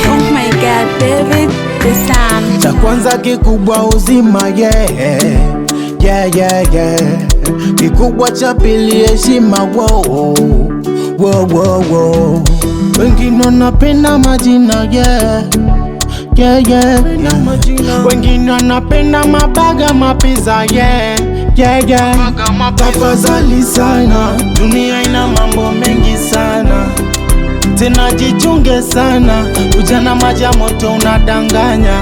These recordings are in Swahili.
Oh my God, David the Sam. Cha kwanza kikubwa uzima, kikubwa cha pili heshima, wengine wanapenda majina, wengine wanapenda mabaga, mapiza, Tafadhali sana, dunia ina mambo mengi sana, tena jichunge sana, ujana maji ya moto unadanganya.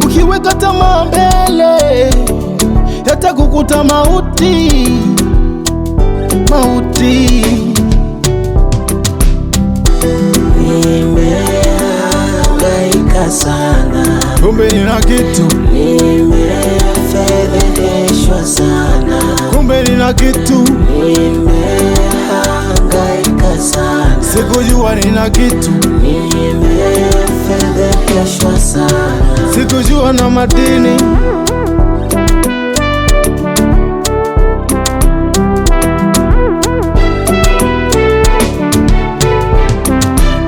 Ukiweka tamaa mbele, yatakukuta mauti. Nimehangaika sana, kumbe nina kitu. Nimefedheheshwa sana, kumbe nina kitu. Nimehangaika sana, sikujua nina kitu. Nimefedheheshwa sana, sikujua na madini.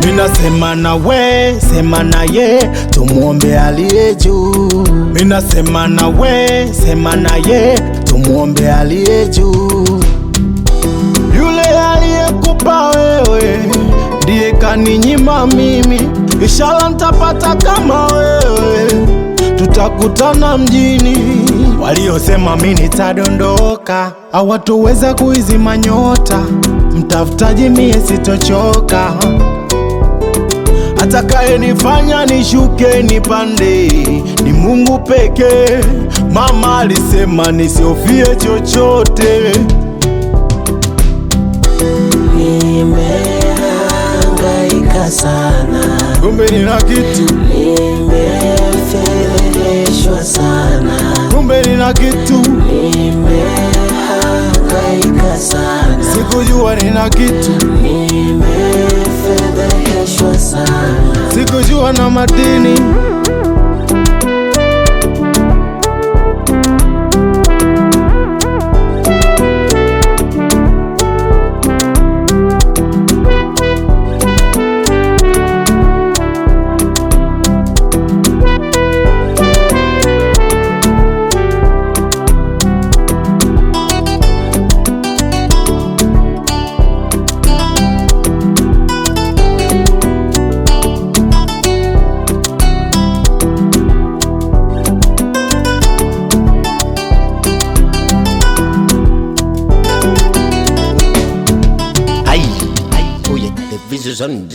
Minasema na we, sema na ye, tumuombe aliye juu. Minasema na we, sema na ye, tumuombe aliye juu. Yule aliyekupa wewe ndiye kaninyima mimi, inshallah nitapata kama wewe, tutakutana mjini. Waliosema mimi nitadondoka hawatoweza kuizima nyota, mtafutaji mie sitochoka. Atakaye nifanya nishuke nipande ni Mungu pekee. Mama alisema nisiofie chochote. nimehangaika sana, kumbe nina kitu. Nimefedheheshwa sana, kumbe nina kitu. Nimehangaika sana, sikujua nina kitu. Nimefedheheshwa sana, sikujua na madini. the vision.